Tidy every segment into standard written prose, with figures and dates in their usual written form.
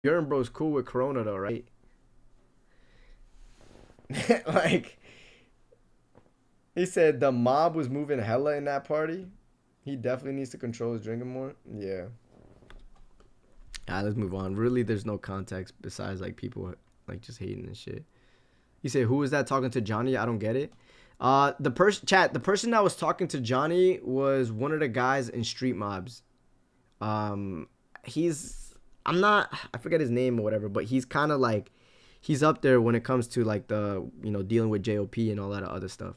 Urine Bro's cool with Corona though, right? Like, he said the mob was moving hella in that party. He definitely needs to control his drinking more. Yeah. Alright, let's move on. Really, there's no context besides like people like just hating and shit. He said, "Who was that talking to Johnny? I don't get it." The person that was talking to Johnny was one of the guys in Street Mobs. Um, he's I forget his name or whatever, but he's kind of like he's up there when it comes to like the dealing with JOP and all that other stuff.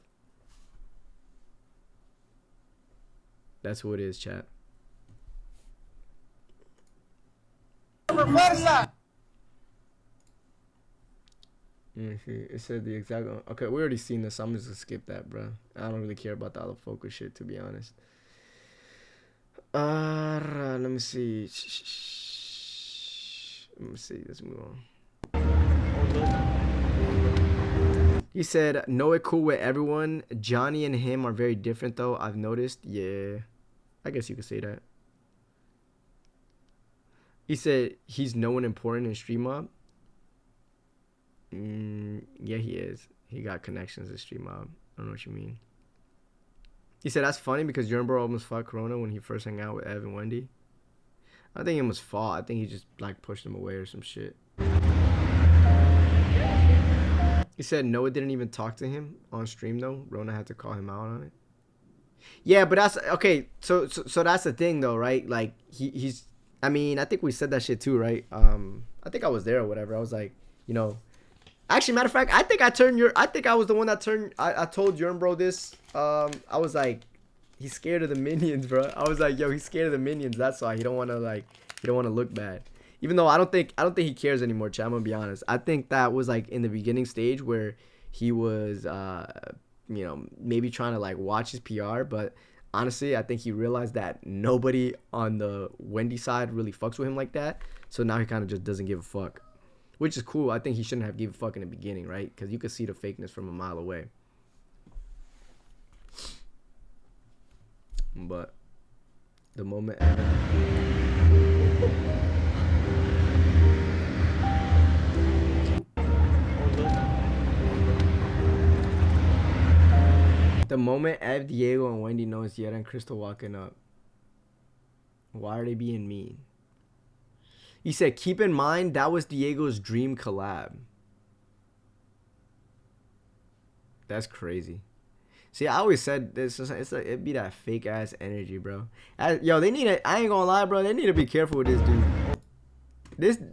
That's who it is, chat. It said the exact. Okay, we already seen this, so I'm just gonna skip that, bro. I don't really care about the other focus shit, to be honest. Let me see. Let me see. Let's move on. He said, "Know it cool with everyone. Johnny and him are very different, though. I've noticed." Yeah, I guess you could say that. He said he's no one important in Street Mob. Yeah, he is. He got connections to Street Mob. I don't know what you mean. He said that's funny because Bro almost fought Corona when he first hung out with Ev and Wendy. I think he almost fought. I think he just like pushed him away or some shit. He said Noah didn't even talk to him on stream though. Rona had to call him out on it. Yeah, but that's okay. So that's the thing though, right? Like he's. I mean, I think we said that shit too, right? I think I was there or whatever. I was like, actually, matter of fact, I think I was the one that turned. I told Urine Bro this. I was like, he's scared of the minions, bro. I was like, yo, he's scared of the minions. That's why he don't want to look bad. Even though I don't think he cares anymore, chat. I'm gonna be honest. I think that was like in the beginning stage where he was, maybe trying to like watch his PR. But honestly, I think he realized that nobody on the Wendy side really fucks with him like that. So now he kind of just doesn't give a fuck, which is cool. I think he shouldn't have given a fuck in the beginning, right? Because you could see the fakeness from a mile away. But the moment Ev, Diego, and Wendy knows Yetta and Crystal walking up, why are they being mean? He said, keep in mind that was Diego's dream collab. That's crazy. See, I always said this. It'd be that fake ass energy, bro. Yo, they need to. I ain't gonna lie, bro. They need to be careful with this dude.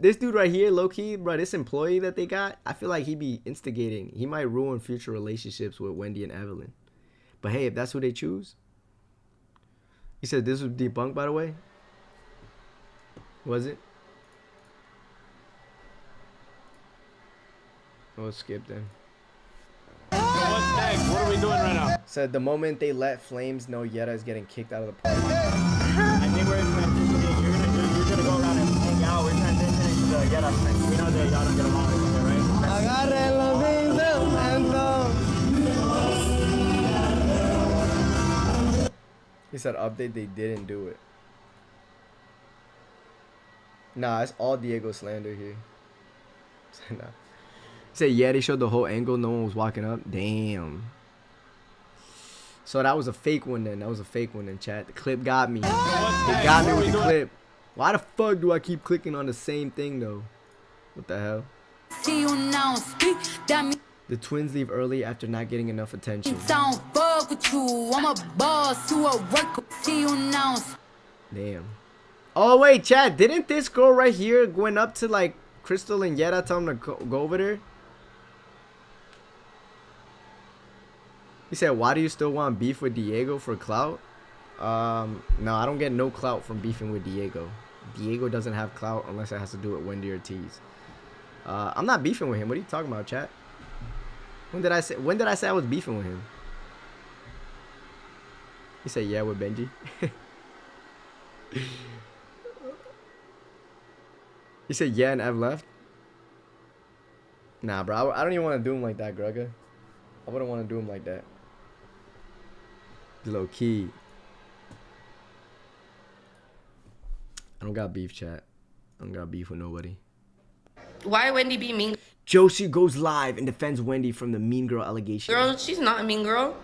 This dude right here, low key, bro. This employee that they got, I feel like he be instigating. He might ruin future relationships with Wendy and Evelyn. But hey, if that's who they choose. He said this was debunked, by the way. Was it? We'll skip then. What's next? What are we doing right now? Said the moment they let Flames know Yetta is getting kicked out of the party. I think we're transitioning. You're gonna go around and hang out. We're transitioning to the Yetta thing. We know that y'all don't get along with each other, right? He said update, they didn't do it. Nah, it's all Diego slander here. Nah. He said, yeah, they showed the whole angle. No one was walking up. Damn. So that was a fake one then. That was a fake one in chat. The clip got me. It got me with the clip. Why the fuck do I keep clicking on the same thing though? What the hell? See you now, speak. The twins leave early after not getting enough attention. Don't fuck with you. I'm a boss. You a worker. See you now. Damn. Oh wait, chat. Didn't this girl right here went up to like Crystal and Yetta, tell them to go over there? He said, why do you still want beef with Diego for clout? No, I don't get no clout from beefing with Diego. Diego doesn't have clout unless it has to do with Wendy Ortiz. I'm not beefing with him. What are you talking about, chat? When did I say I was beefing with him? He said, yeah, with Benji. He said, yeah, and Ev left. Nah, bro. I don't even want to do him like that, Grugga. I wouldn't want to do him like that. Low key. I don't got beef, chat. I don't got beef with nobody. Why Wendy be mean Josie goes live and defends Wendy from the mean girl allegation. girl? She's not a mean girl.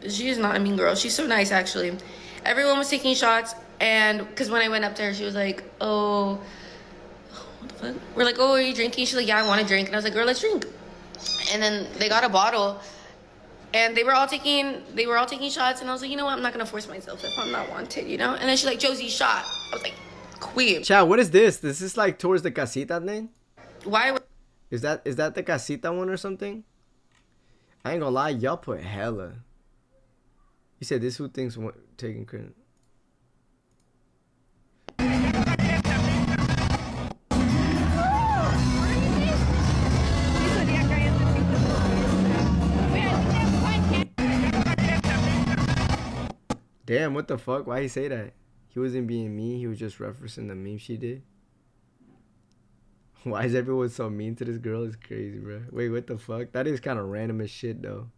She is not a mean girl. She's so nice, actually. Everyone was taking shots, and because when I went up to her, she was like, "Oh, what the fuck?" We're like, "Oh, are you drinking?" She's like, "Yeah, I want to drink." And I was like, "Girl, let's drink." And then they got a bottle, and they were all taking shots, and I was like, you know what? I'm not gonna force myself if I'm not wanted, you know. And then she's like, "Josie, shot." I was like, "Queen, Chat, what is this? This is like towards the CASITA thing? why?" Is that the CASITA one or something? I ain't gonna lie, y'all put hella. You said this who thinks taking credit. Damn, what the fuck? Why he say that? He wasn't being mean. He was just referencing the meme she did. Why is everyone so mean to this girl? It's crazy, bro. Wait, what the fuck? That is kind of random as shit, though.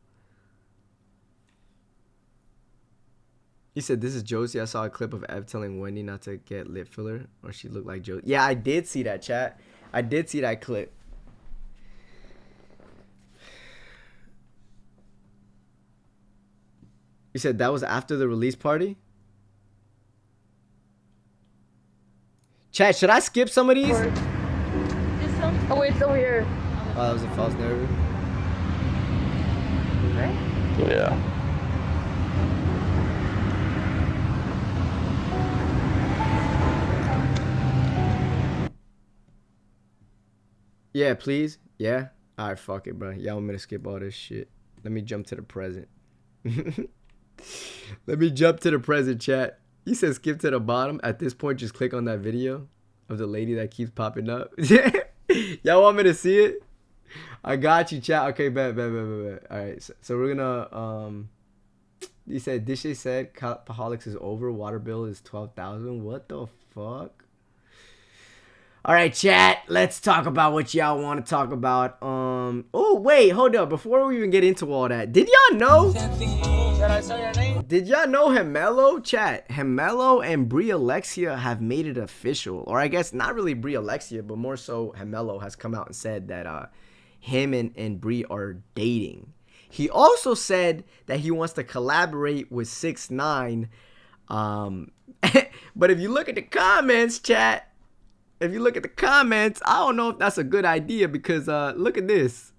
He said, this is Josie. I saw a clip of Ev telling Wendy not to get lip filler or she looked like Josie. Yeah, I did see that, chat. I did see that clip. You said that was after the release party? Chat, should I skip some of these? Oh, wait, it's over here. Oh, that was a false narrative. Right? Yeah. Yeah, please. Yeah? Alright, fuck it, bro. Y'all want me to skip all this shit. Let me jump to the present. Let me jump to the present, chat. He said skip to the bottom. At this point, just click on that video of the lady that keeps popping up. Y'all want me to see it? I got you, chat. Okay, bet. Alright, so we're gonna, he said, Dishay said, Alcoholics is over. Water bill is 12,000. What the fuck? All right, chat. Let's talk about what y'all want to talk about. Oh wait, hold up. Before we even get into all that, did y'all know? Should I say your name? Did y'all know Hemelo, chat? Hemelo and Brie Alexia have made it official, or I guess not really Brie Alexia, but more so Hemelo has come out and said that him and Brie are dating. He also said that he wants to collaborate with 6ix9ine. But if you look at the comments, chat. If you look at the comments, I don't know if that's a good idea because look at this.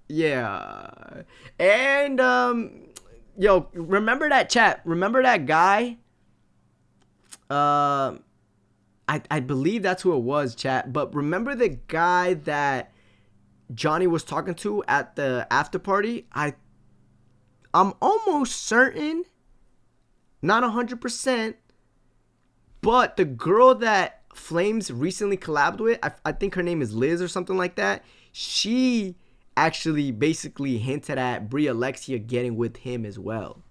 Yeah. And yo, remember that chat? Remember that guy? I believe that's who it was, chat. But remember the guy that Johnny was talking to at the after party? I'm almost certain, not 100%, but the girl that Flames recently collabed with, I think her name is Liz or something like that. She actually basically hinted at Brie Alexia getting with him as well.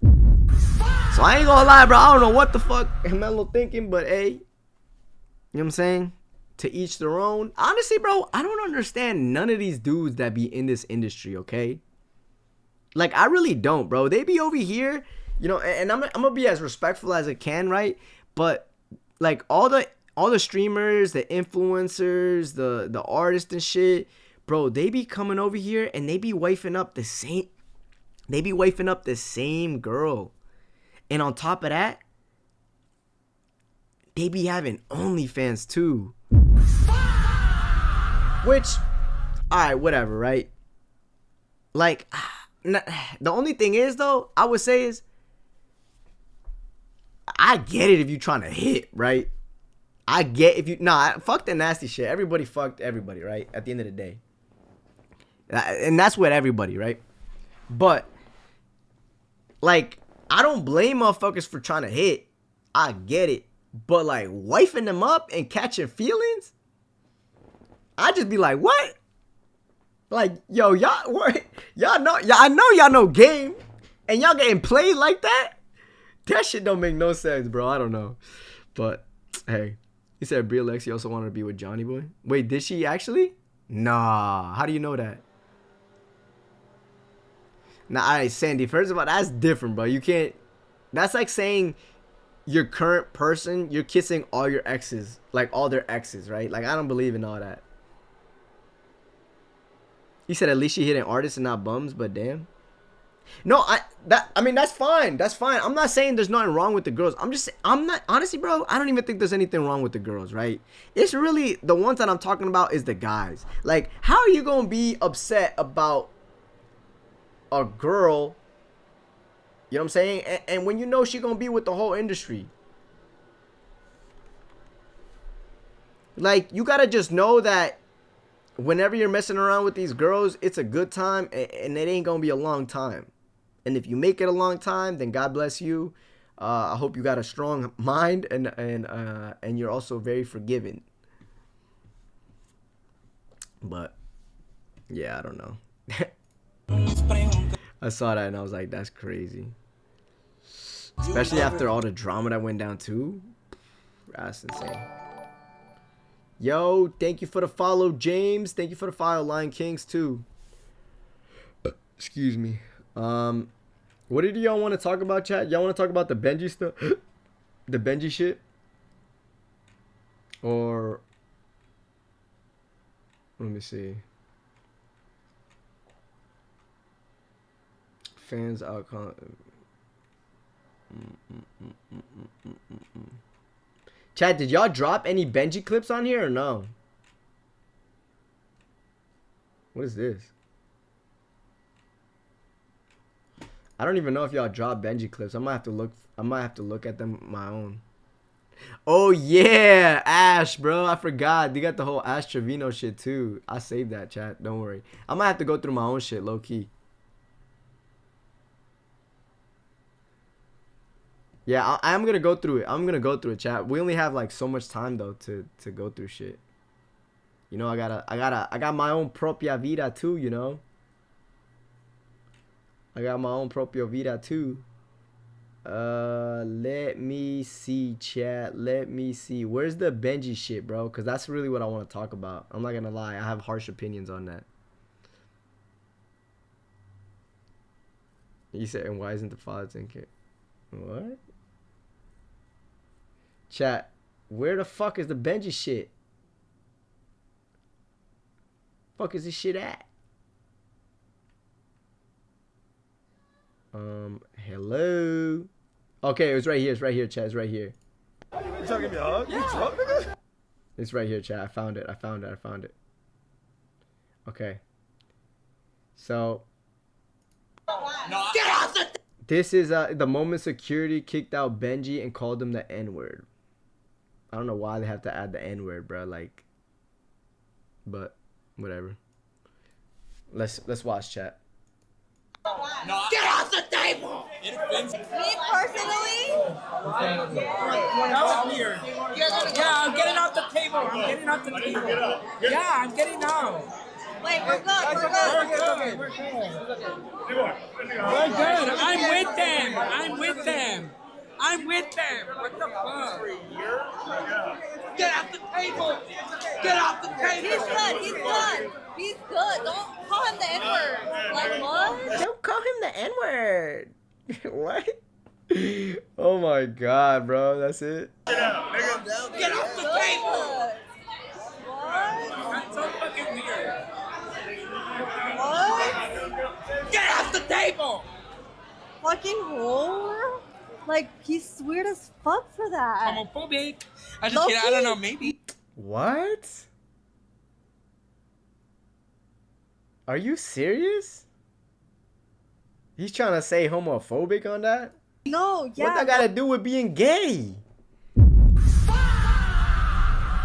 So I ain't gonna lie, bro. I don't know what the fuck Melo thinking, but hey, you know what I'm saying? To each their own. Honestly, bro, I don't understand none of these dudes that be in this industry, okay? Like, I really don't, bro. They be over here, you know, and I'm gonna be as respectful as I can, right? But like all the streamers, the influencers, the artists and shit, bro, they be coming over here and they be wifing up the same girl. And on top of that, they be having OnlyFans too. Which, alright, whatever, right? Like, the only thing is though, I would say is, I get it if you trying to hit, right? I get if you fuck the nasty shit. Everybody fucked everybody, right? At the end of the day. And that's with everybody, right? But like, I don't blame motherfuckers for trying to hit. I get it. But like wifing them up and catching feelings, I just be like, what? Like, yo, y'all know, I know y'all know game, and y'all getting played like that? That shit don't make no sense, bro. I don't know. But, hey. He said Brie Alexia also wanted to be with Johnny Boy. Wait, did she actually? Nah. How do you know that? Nah, alright, Sandy. First of all, that's different, bro. You can't... That's like saying your current person, you're kissing all your exes, like all their exes, right? Like, I don't believe in all that. He said at least she hitting artists and not bums, but damn. No, I mean that's fine. That's fine. I'm not saying there's nothing wrong with the girls. I'm not honestly, bro, I don't even think there's anything wrong with the girls, right? It's really the ones that I'm talking about is the guys. Like, how are you going to be upset about a girl, you know what I'm saying? And when you know she going to be with the whole industry. Like, you got to just know that whenever you're messing around with these girls, it's a good time and it ain't going to be a long time. And if you make it a long time, then God bless you. I hope you got a strong mind and you're also very forgiving. But yeah, I don't know. I saw that and I was like, that's crazy. Especially after all the drama that went down too. That's insane. Yo, thank you for the follow, James. Thank you for the follow, Lion Kings too. Excuse me. What did y'all want to talk about, chat? Y'all want to talk about the Benji stuff? The Benji shit? Or let me see. Fans outcome. Chat, did y'all drop any Benji clips on here or no? What is this? I don't even know if y'all dropped Benji clips. I might have to look at them my own. Oh yeah, Ash, bro. I forgot. They got the whole Ash Trevino shit too. I saved that, chat. Don't worry. I might have to go through my own shit, low key. Yeah, I'm gonna go through it. I'm gonna go through it, chat. We only have like so much time though to go through shit. You know, I got my own propia vida too, you know. I got my own propia vida too. Let me see, chat. Let me see. Where's the Benji shit, bro? Cause that's really what I want to talk about. I'm not gonna lie. I have harsh opinions on that. You said, and why isn't the father thinking? What? Chat, where the fuck is the Benji shit? Fuck is this shit at? Hello. Okay, it's right here. It's right here, chat. It's right here. You trying to give me a hug? You drunk, nigga? It's right here, chat. I found it. I found it. Okay. So. Get off the. This is the moment security kicked out Benji and called him the N-word. I don't know why they have to add the N-word, bro. Like, but whatever. Let's watch, chat. No, get off the table! Me personally? Come here. Yeah, I'm getting off the table. Yeah, I'm getting out. Wait, we're good. We're good. I'm with them. What the fuck? Get off the table. He's good. Don't call him the N-word. Like, what? Don't call him the N-word. What? Oh my god, bro. That's it? Get off the table. What? That's so fucking weird. What? Get off the table. Fucking whore? Like, he's weird as fuck for that. Homophobic. I don't know, maybe. What? Are you serious? He's trying to say homophobic on that? No, yeah. What that got to do with being gay?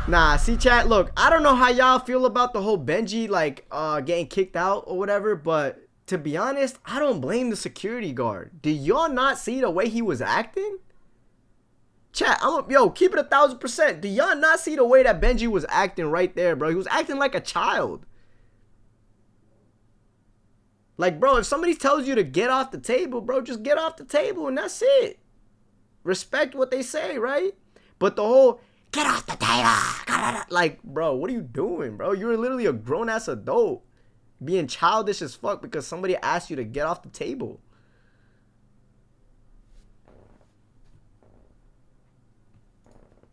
Nah, see, chat, look, I don't know how y'all feel about the whole Benji, like, getting kicked out or whatever, but to be honest, I don't blame the security guard. Did y'all not see the way he was acting? Chat, yo, keep it 1,000%. Do y'all not see the way that Benji was acting right there, bro? He was acting like a child. Like, bro, if somebody tells you to get off the table, bro, just get off the table and that's it. Respect what they say, right? But the whole, get off the table, like, bro, what are you doing, bro? You're literally a grown-ass adult being childish as fuck because somebody asked you to get off the table.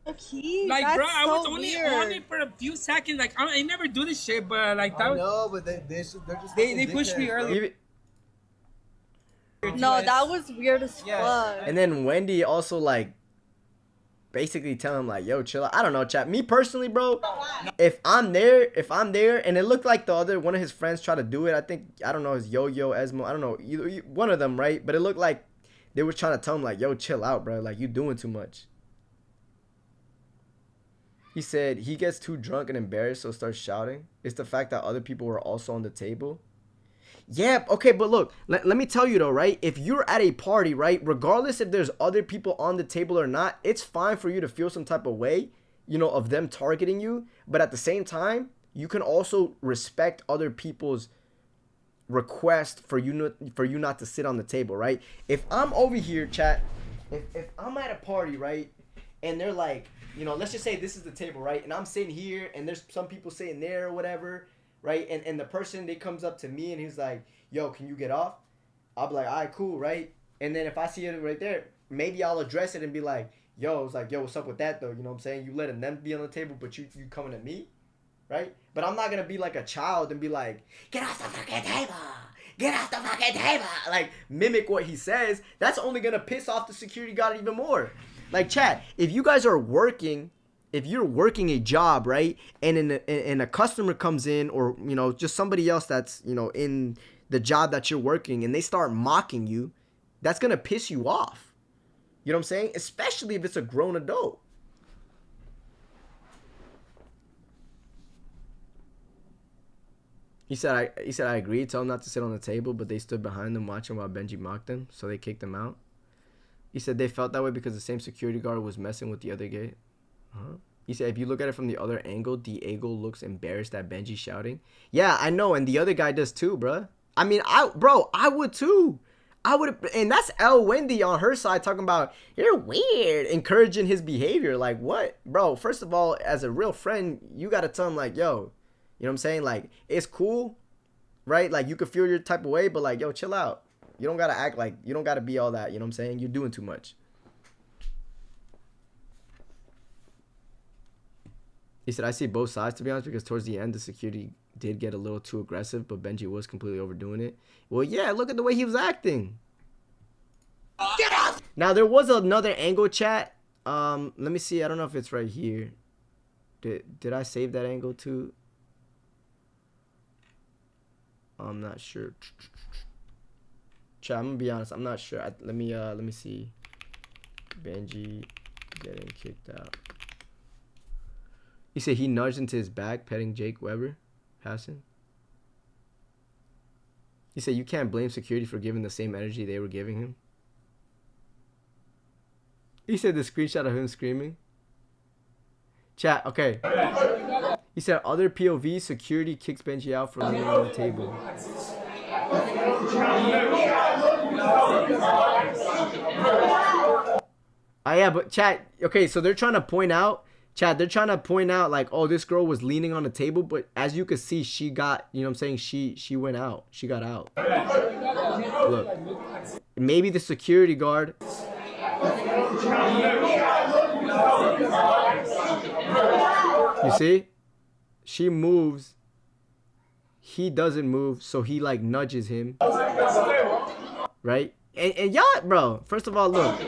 Okay, Like, that's bro, I was so only weird. on it for a few seconds. Like, I never do this shit, but like that was. No, but they're just They pushed me dickheads, bro. earlier. No, that was weird as fuck. And then Wendy also like basically tell him like, yo, chill out. I don't know, chat. Me personally, bro, if I'm there, and it looked like the other one of his friends tried to do it. I don't know, his Yo-Yo, Esmo, I don't know, either one of them, right? But it looked like they were trying to tell him like, yo, chill out, bro. Like, you doing too much. He said he gets too drunk and embarrassed, so starts shouting. It's the fact that other people were also on the table. Yeah, okay, but look, let me tell you though, right? If you're at a party, right, regardless if there's other people on the table or not, it's fine for you to feel some type of way, you know, of them targeting you. But at the same time, you can also respect other people's request for you not to sit on the table, right? If I'm over here, chat, if I'm at a party, right, and they're like, you know, let's just say this is the table, right, and I'm sitting here and there's some people sitting there or whatever, right, and the person, they comes up to me and he's like, yo, can you get off? I'll be like, all right, cool, right? And then if I see it right there, maybe I'll address it and be like, yo, it's like, yo, what's up with that though? You know what I'm saying? You letting them be on the table, but you coming at me, right? But I'm not gonna be like a child and be like, get off the fucking table, get off the fucking table, like mimic what he says. That's only gonna piss off the security guard even more. Like, chat, if you guys are working, if you're working a job, right, and a customer comes in, or, you know, just somebody else that's, you know, in the job that you're working, and they start mocking you, that's gonna piss you off. You know what I'm saying? Especially if it's a grown adult. He said I agreed, tell him not to sit on the table, but they stood behind them watching while Benji mocked them, so they kicked him out. He said they felt that way because the same security guard was messing with the other gate. He said if you look at it from the other angle, Diego looks embarrassed at Benji shouting. Yeah, I know, and the other guy does too, bruh. I mean, I would too. I would, and that's L Wendy on her side talking about, you're weird, encouraging his behavior. Like, what? Bro, first of all, as a real friend, you gotta tell him like, yo, you know what I'm saying? Like, it's cool, right? Like, you could feel your type of way, but like, yo, chill out. You don't gotta act like, you don't gotta be all that, you know what I'm saying? You're doing too much. He said, I see both sides, to be honest, because towards the end, the security did get a little too aggressive, but Benji was completely overdoing it. Well, yeah, look at the way he was acting. Get off! Now, there was another angle, chat. Let me see. I don't know if it's right here. Did I save that angle too? I'm not sure. Chat, I'm gonna be honest. I'm not sure. Let me see. Benji getting kicked out. He said he nudged into his back, petting Jake Weber, passing. He said you can't blame security for giving the same energy they were giving him. He said the screenshot of him screaming. Chat, okay. He said other POV, security kicks Benji out for leaning on the table. Oh yeah, but chat, okay, so they're trying to point out, chat, they're trying to point out like, oh, this girl was leaning on the table, but as you can see, she got, you know what I'm saying, she went out. She got out. Look. Maybe the security guard. You see? She moves. He doesn't move, so he like nudges him. Right? And y'all, bro, first of all, look.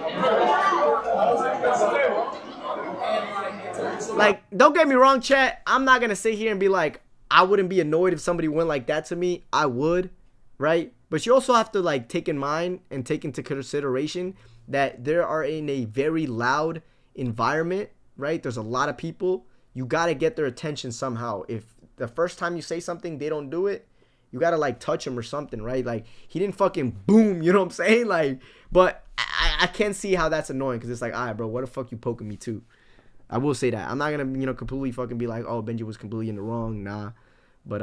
Like, don't get me wrong, chat. I'm not gonna sit here and be like, I wouldn't be annoyed if somebody went like that to me. I would, right? But you also have to like take in mind and take into consideration that there are in a very loud environment, right? There's a lot of people. You gotta get their attention somehow. If the first time you say something, they don't do it, you gotta like touch him or something, right? Like, he didn't fucking boom, you know what I'm saying? Like, but I can't see how that's annoying, because it's like, all right, bro, what the fuck you poking me to? I will say that. I'm not gonna, you know, completely fucking be like, oh, Benji was completely in the wrong. Nah. But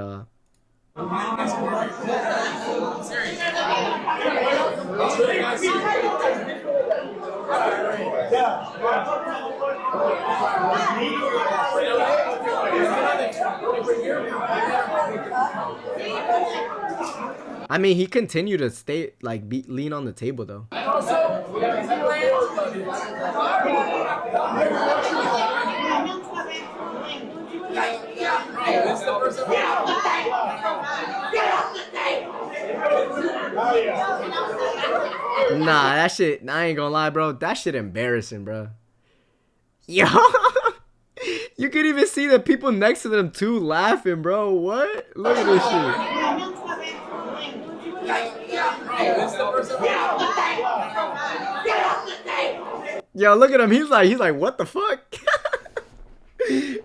I mean, he continued to stay, like, lean on the table, though. Nah, that shit. I ain't gonna lie, bro. That shit embarrassing, bro. Yo, you could even see the people next to them too laughing, bro. What? Look at this shit. Yo, look at him. He's like, what the fuck?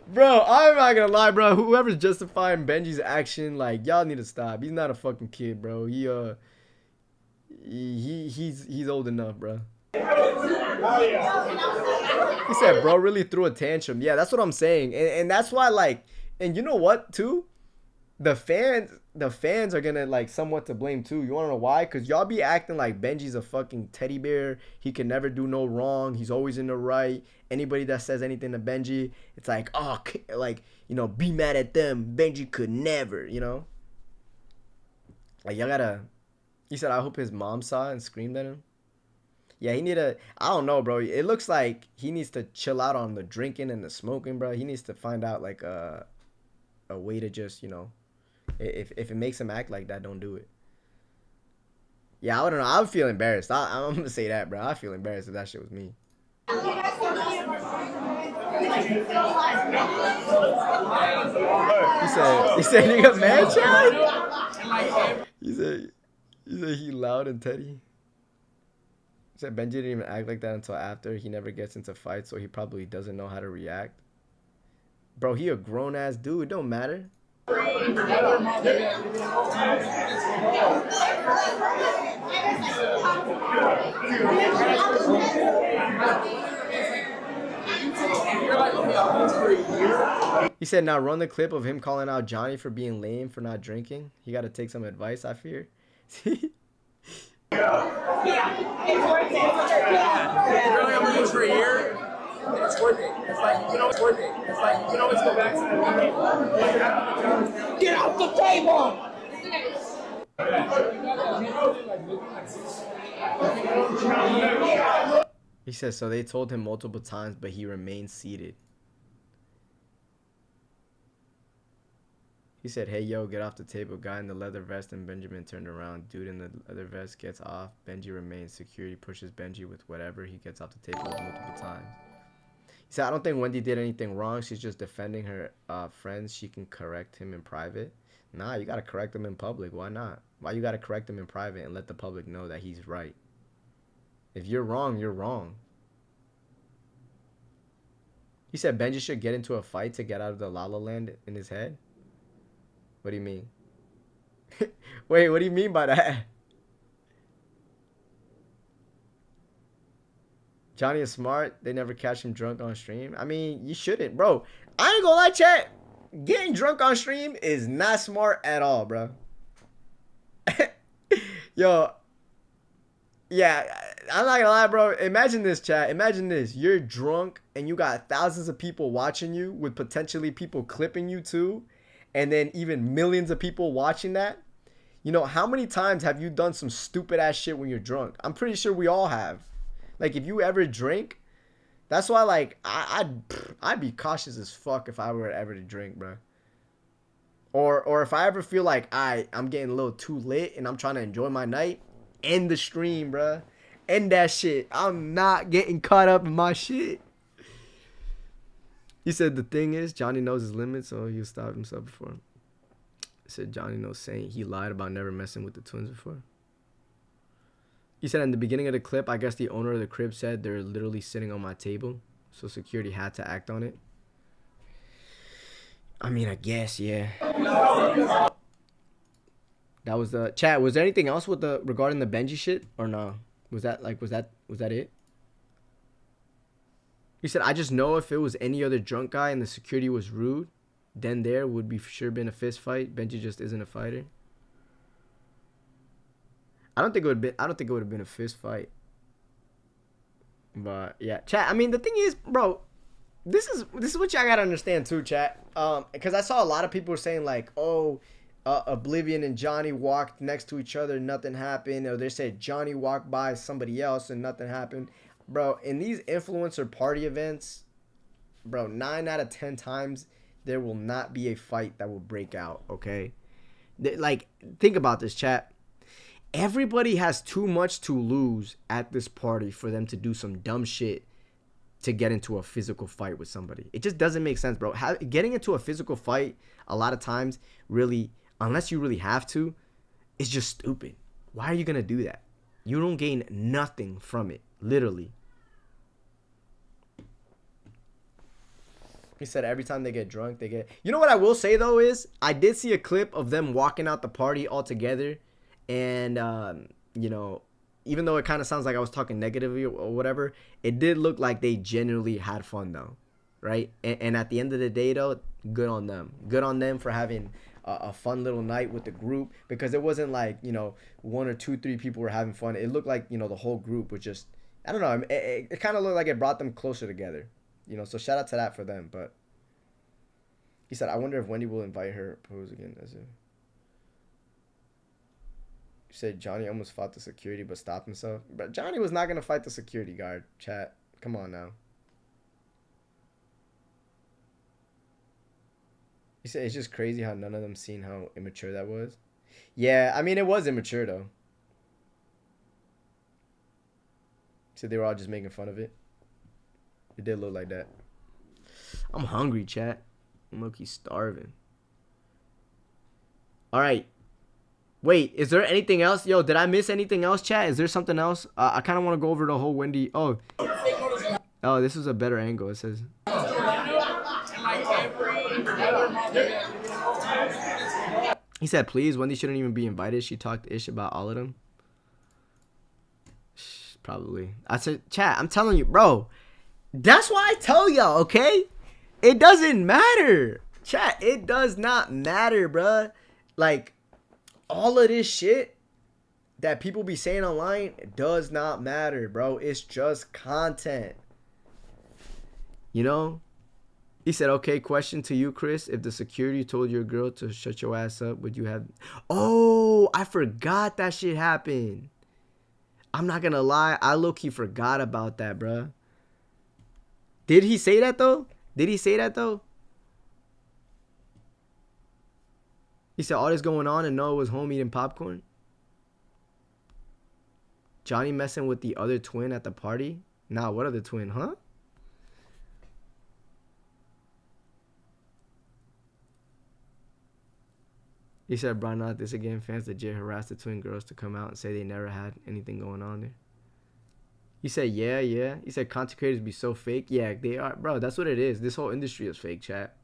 Bro, I'm not gonna lie, bro. Whoever's justifying Benji's action, like, y'all need to stop. He's not a fucking kid, bro. He's old enough, bro. He said, bro really threw a tantrum. Yeah, that's what I'm saying. And that's why, like, and you know what, too? The fans are gonna, like, somewhat to blame, too. You wanna know why? Because y'all be acting like Benji's a fucking teddy bear. He can never do no wrong. He's always in the right. Anybody that says anything to Benji, it's like, oh, like, you know, be mad at them. Benji could never, you know? Like, y'all gotta... He said, I hope his mom saw it and screamed at him. Yeah, he need to... I don't know, bro. It looks like he needs to chill out on the drinking and the smoking, bro. He needs to find out, like, a way to just, you know... If it makes him act like that, don't do it. Yeah, I don't know. I would feel embarrassed. I'm going to say that, bro. I feel embarrassed if that shit was me. He said, nigga, man, child? He said he loud and Teddy. He said Benji didn't even act like that until after. He never gets into fights, so he probably doesn't know how to react. Bro, he a grown-ass dude. It don't matter. He said, now run the clip of him calling out Johnny for being lame for not drinking. He got to take some advice, I fear. For a year, it's worth it. It's like, you know, it's worth it. It's like, you know, let's go back to the get off the table! He says, so they told him multiple times, but he remained seated. He said, hey, yo, get off the table. Guy in the leather vest and Benjamin turned around. Dude in the leather vest gets off. Benji remains. Security pushes Benji with whatever. He gets off the table multiple times. He said, I don't think Wendy did anything wrong. She's just defending her friends. She can correct him in private. Nah, you got to correct him in public. Why not? Why you got to correct him in private and let the public know that he's right? If you're wrong, you're wrong. He said Benji should get into a fight to get out of the La La Land in his head. What do you mean? Wait, what do you mean by that? Johnny is smart. They never catch him drunk on stream. I mean, you shouldn't, bro. I ain't gonna lie, chat. Getting drunk on stream is not smart at all, bro. Yo. Yeah, I'm not gonna lie, bro. Imagine this, chat. Imagine this. You're drunk and you got thousands of people watching you with potentially people clipping you too. And then even millions of people watching that. You know, how many times have you done some stupid ass shit when you're drunk? I'm pretty sure we all have. Like, if you ever drink, that's why, like, I'd be cautious as fuck if I were ever to drink, bro. Or if I ever feel like I'm getting a little too lit and I'm trying to enjoy my night, end the stream, bro. End that shit. I'm not getting caught up in my shit. He said the thing is, Johnny knows his limits, so he'll stop himself before. He said Johnny knows saying he lied about never messing with the twins before. He said in the beginning of the clip, I guess the owner of the crib said they're literally sitting on my table, so security had to act on it. I mean, I guess, yeah. That was the chat. Was there anything else with the regarding the Benji shit or no? Was that it? He said, I just know if it was any other drunk guy and the security was rude, then there would be for sure been a fist fight. Benji just isn't a fighter. I don't think it would have been a fist fight. But yeah, chat. I mean, the thing is, bro, this is what y'all gotta understand too, chat. Because I saw a lot of people saying like, oh, Oblivion and Johnny walked next to each other, nothing happened, or they said Johnny walked by somebody else and nothing happened. Bro, in these influencer party events, bro, 9 out of 10 times there will not be a fight that will break out, okay? Like, think about this, chat. Everybody has too much to lose at this party for them to do some dumb shit to get into a physical fight with somebody. It just doesn't make sense, bro. Getting into a physical fight a lot of times, really, unless you really have to, is just stupid. Why are you going to do that? You don't gain nothing from it, literally. He said every time they get drunk, they get... You know what I will say, though, is I did see a clip of them walking out the party all together. And, you know, even though it kind of sounds like I was talking negatively or whatever, it did look like they genuinely had fun, though. Right? And at the end of the day, though, good on them. Good on them for having a fun little night with the group. Because it wasn't like, you know, 1 or 2, 3 people were having fun. It looked like, you know, the whole group was just... I don't know. It kind of looked like it brought them closer together. You know, so shout out to that for them. But he said, I wonder if Wendy will invite her pose again as a... You said Johnny almost fought the security but stopped himself. But Johnny was not going to fight the security guard, chat. Come on now. He said it's just crazy how none of them seen how immature that was. Yeah, I mean, it was immature, though. He said they were all just making fun of it. It did look like that. I'm hungry, chat. I'm low-key starving. All right. Wait, is there anything else? Yo, did I miss anything else, chat? Is there something else? I kind of want to go over the whole Wendy. Oh, this is a better angle. It says. He said, please, Wendy shouldn't even be invited. She talked ish about all of them. Probably. I said, chat, I'm telling you, bro. That's why I tell y'all, okay? It doesn't matter. Chat, it does not matter, bruh. Like, all of this shit that people be saying online does not matter, bro. It's just content. You know? He said, okay, question to you, Chris. If the security told your girl to shut your ass up, would you have... Oh, I forgot that shit happened. I'm not gonna lie. I low-key forgot about that, bruh. Did he say that, though? Did he say that, though? He said all this going on and Noah was home eating popcorn. Johnny messing with the other twin at the party? Nah, what other twin, huh? He said, bro, not this again. Fans legit harassed the twin girls to come out and say they never had anything going on there. He said, yeah. He said content creators be so fake. Yeah, they are. Bro, that's what it is. This whole industry is fake, chat.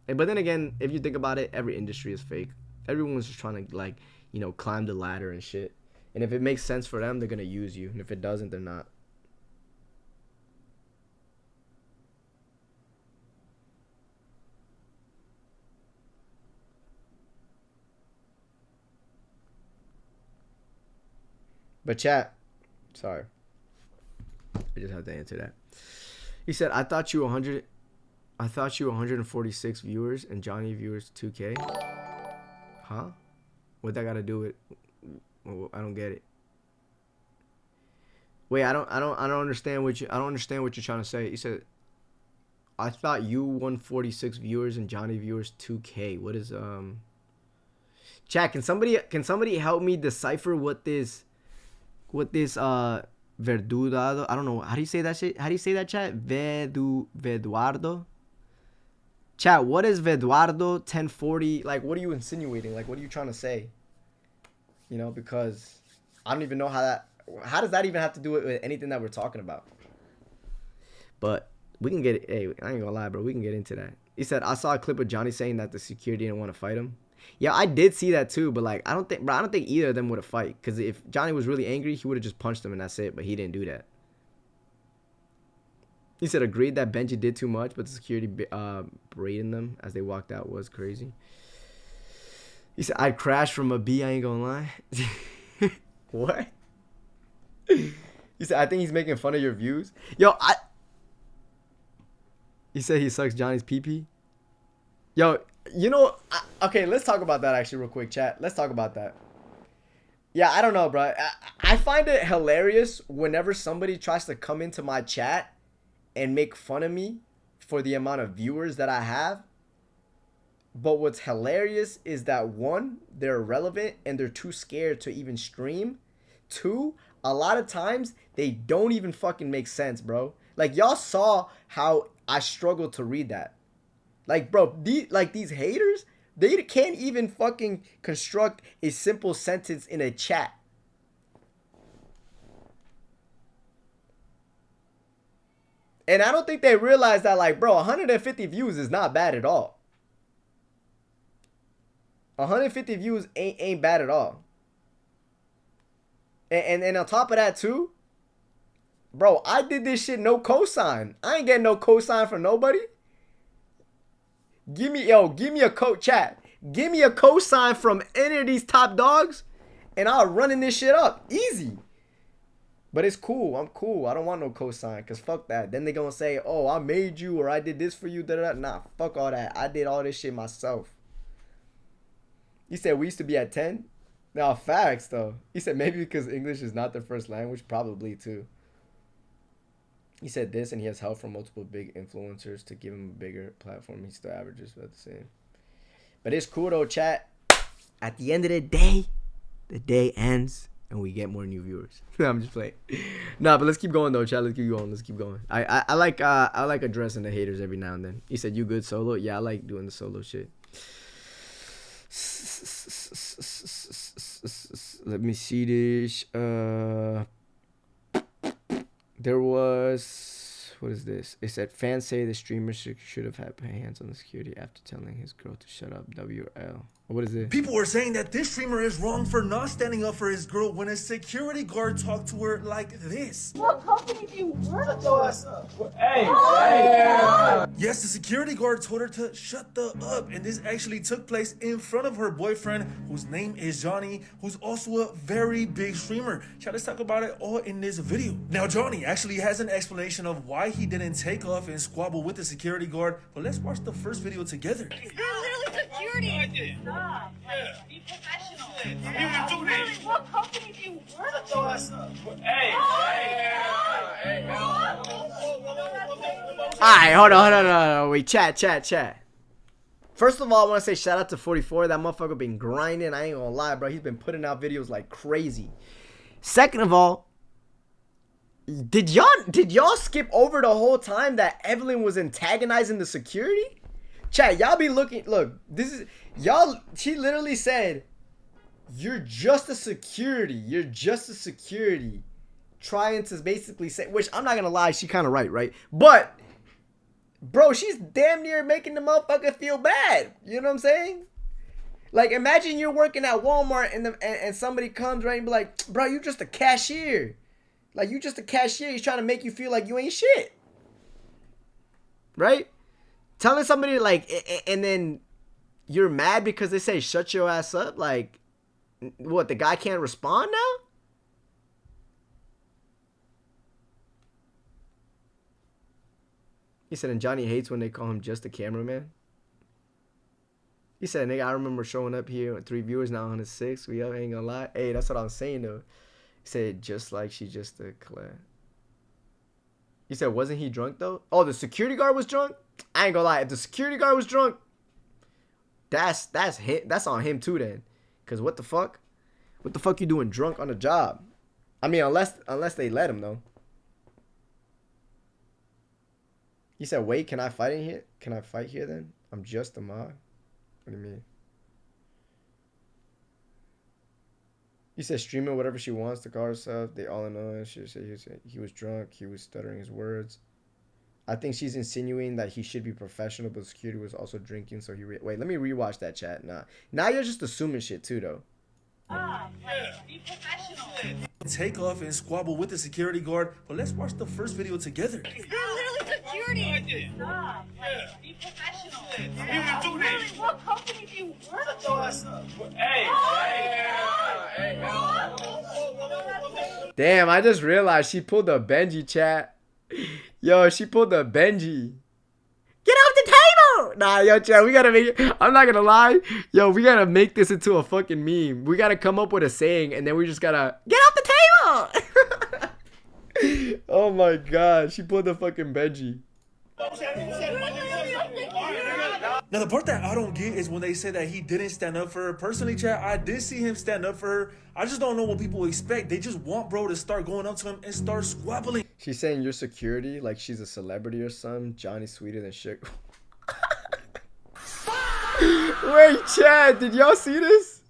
But then again, if you think about it, every industry is fake. Everyone's just trying to, like, you know, climb the ladder and shit. And if it makes sense for them, they're going to use you. And if it doesn't, they're not. But chat, sorry. I just have to answer that. He said, I thought you 146 viewers and Johnny viewers 2K. Huh? What that got to do with? I don't get it. Wait, I don't understand what you're trying to say. He said, I thought you 146 viewers and Johnny viewers 2K. What is Chat, can somebody help me decipher what this verdurado, I don't know, how do you say that shit? How do you say that, chat? Veduardo? Chat, what is Veduardo 1040? Like, what are you insinuating? Like, what are you trying to say? You know, because I don't even know how does that even have to do with anything that we're talking about? But we can get it. Hey, I ain't gonna lie, bro. We can get into that. He said, I saw a clip of Johnny saying that the security didn't want to fight him. Yeah, I did see that too, but like, I don't think either of them would have fight. Because if Johnny was really angry, he would have just punched him and that's it. But he didn't do that. He said, agreed that Benji did too much, but the security berating them as they walked out was crazy. He said, I'd crash from a B, I ain't gonna lie. What? He said, I think he's making fun of your views. Yo, he said he sucks Johnny's pee-pee. Yo, you know, okay, let's talk about that actually real quick, chat. Let's talk about that. Yeah, I don't know, bro. I find it hilarious whenever somebody tries to come into my chat and make fun of me for the amount of viewers that I have. But what's hilarious is that one, they're irrelevant and they're too scared to even stream. Two, a lot of times they don't even fucking make sense, bro. Like y'all saw how I struggled to read that. Like, bro, these haters, they can't even fucking construct a simple sentence in a chat. And I don't think they realize that, like, bro, 150 views is not bad at all. 150 views ain't bad at all. And on top of that too, bro, I did this shit no cosign. I ain't getting no cosign from nobody. Give me a chat. Give me a cosign from any of these top dogs, and I'll running this shit up easy. But it's cool. I'm cool. I don't want no cosign, cause fuck that. Then they gonna say, oh, I made you or I did this for you. Da, da, da. Nah, fuck all that. I did all this shit myself. He said we used to be at 10. No, facts though. He said maybe because English is not their first language, probably too. He said this, and he has help from multiple big influencers to give him a bigger platform. He still averages about the same. But it's cool though, chat. At the end of the day ends and we get more new viewers. I'm just playing. Nah, but let's keep going though, chat. Let's keep going. I like addressing the haters every now and then. He said you good solo? Yeah, I like doing the solo shit. Let me see this. There was, what is this? It said fans say the streamer should have had hands on the security after telling his girl to shut up. WL. What is it? People were saying that this streamer is wrong for not standing up for his girl when a security guard talked to her like this. What company do you work for? Hey! Yes, the security guard told her to shut the up, and this actually took place in front of her boyfriend, whose name is Johnny, who's also a very big streamer. Let's talk about it all in this video. Now, Johnny actually has an explanation of why he didn't take off and squabble with the security guard, but let's watch the first video together. You're literally security. Stop. Be professional. What company do you work for? Alright, hold on. Wait, chat. First of all, I want to say shout out to 44. That motherfucker been grinding. I ain't gonna lie, bro. He's been putting out videos like crazy. Second of all, did y'all skip over the whole time that Evelyn was antagonizing the security? Chat, y'all be looking. Look, this is y'all. She literally said, "You're just a security. You're just a security." Trying to basically say, which I'm not gonna lie, she kind of right? But, bro, she's damn near making the motherfucker feel bad. You know what I'm saying? Like, imagine you're working at Walmart and somebody comes right and be like, "Bro, you just a cashier. Like, you just a cashier. He's trying to make you feel like you ain't shit." Right? Telling somebody, like, and then you're mad because they say, shut your ass up? Like, what, the guy can't respond now? He said, and Johnny hates when they call him just a cameraman. He said, nigga, I remember showing up here with 3 viewers, now 106. We up, ain't gonna lie. Hey, that's what I was saying, though. He said, just like she just a class. He said, wasn't he drunk, though? Oh, the security guard was drunk? I ain't gonna lie. If the security guard was drunk, that's on him, too, then. Because what the fuck? What the fuck you doing drunk on the job? I mean, unless they let him, though. He said, wait, can I fight in here? Can I fight here, then? I'm just a mod. What do you mean? He said, streaming whatever she wants to call herself. They all know. She said he was drunk. He was stuttering his words. I think she's insinuating that he should be professional, but security was also drinking. So he wait. Let me rewatch that chat. Now you're just assuming shit too, though. Be professional. Take off and squabble with the security guard, but let's watch the first video together. You're literally security. Stop. Be professional. What company do you work for? Damn, I just realized she pulled a Benji, chat. Yo, she pulled a Benji. Get off the table! Nah, yo, chat, we gotta make it. I'm not gonna lie. Yo, we gotta make this into a fucking meme. We gotta come up with a saying, and then we just gotta get off the table! Oh my god, she pulled the fucking Benji. Now, the part that I don't get is when they say that he didn't stand up for her. Personally, chat, I did see him stand up for her. I just don't know what people expect. They just want bro to start going up to him and start squabbling. She's saying your security like she's a celebrity or something. Johnny sweeter than sugar. Wait, Chad, did y'all see this?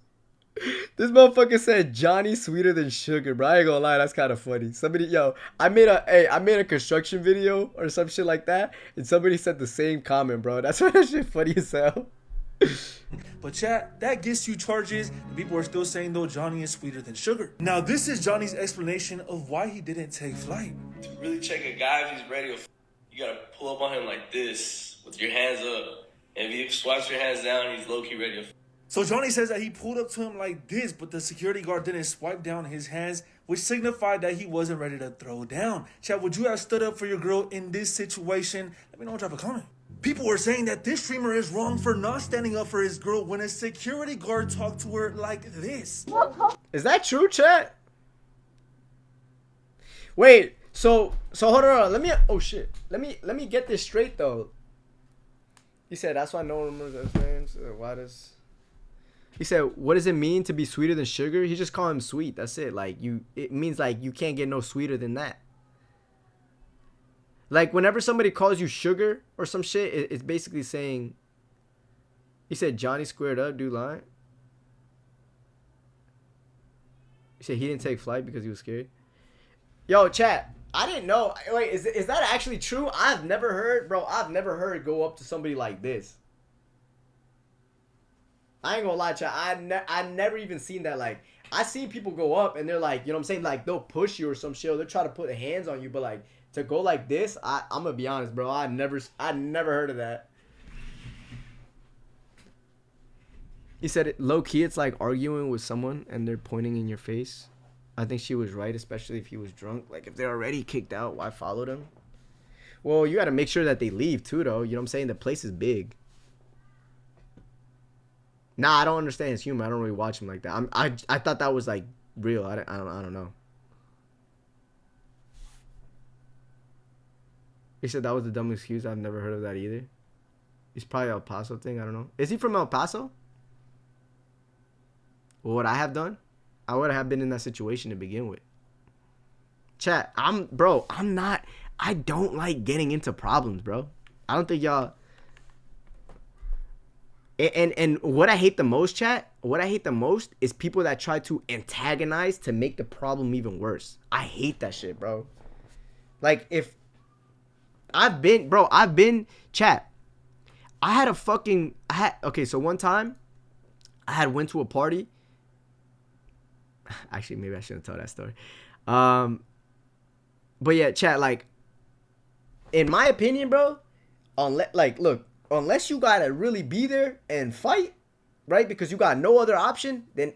This motherfucker said Johnny sweeter than sugar, bro. I ain't gonna lie, that's kind of funny. Somebody, yo, I made a construction video or some shit like that, and somebody said the same comment, bro. That's why that shit funny as hell. But chat, that gets you charges. The people are still saying though Johnny is sweeter than sugar. Now this is Johnny's explanation of why he didn't take flight. To really check a guy if he's ready, you gotta pull up on him like this with your hands up. And if he swipes your hands down, he's low-key ready to. So Johnny says that he pulled up to him like this, but the security guard didn't swipe down his hands, which signified that he wasn't ready to throw down. Chat, would you have stood up for your girl in this situation? Let me know, drop a comment. People were saying that this streamer is wrong for not standing up for his girl when a security guard talked to her like this. Is that true, chat? Wait, so hold on. Let me get this straight though. He said that's why no one remembers his names. Why does? He said, what does it mean to be sweeter than sugar? He just call him sweet. That's it. Like it means like you can't get no sweeter than that. Like whenever somebody calls you sugar or some shit, it's basically saying. He said Johnny squared up, dude lying. He said he didn't take flight because he was scared. Yo, chat. I didn't know. Wait, is that actually true? I've never heard it go up to somebody like this. I ain't gonna lie, chat. I never even seen that. Like, I seen people go up and they're like, you know what I'm saying? Like, they'll push you or some shit. Or they'll try to put hands on you. But, like, to go like this, I'm gonna be honest, bro. I never heard of that. He said, low-key, it's like arguing with someone and they're pointing in your face. I think she was right, especially if he was drunk. Like, if they're already kicked out, why follow them? Well, you got to make sure that they leave, too, though. You know what I'm saying? The place is big. Nah, I don't understand his humor. I don't really watch him like that. I thought that was, like, real. I don't know. He said that was the dumbest excuse. I've never heard of that either. He's probably El Paso thing. I don't know. Is he from El Paso? What would I have done? I would have been in that situation to begin with. Chat, I don't like getting into problems, bro. I don't think y'all. And what I hate the most, chat, what I hate the most is people that try to antagonize to make the problem even worse. I hate that shit, bro. Like, if chat, okay, so one time I went to a party. Actually, maybe I shouldn't tell that story. But yeah, chat, like, in my opinion, bro, unless you gotta really be there and fight, right? Because you got no other option, then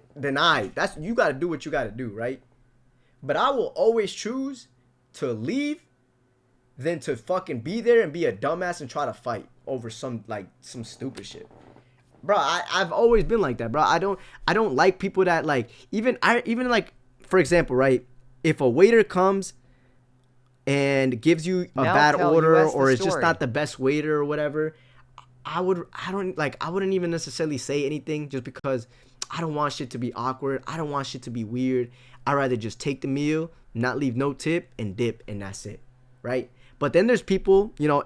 you gotta do what you gotta do, right? But I will always choose to leave than to fucking be there and be a dumbass and try to fight over some stupid shit. Bro, I've always been like that, bro. I don't like people that, like, even like, for example, right? If a waiter comes and gives you a bad order or is just not the best waiter or whatever, I wouldn't even necessarily say anything just because I don't want shit to be awkward. I don't want shit to be weird. I'd rather just take the meal, not leave no tip, and dip, and that's it, right? But then there's people, you know,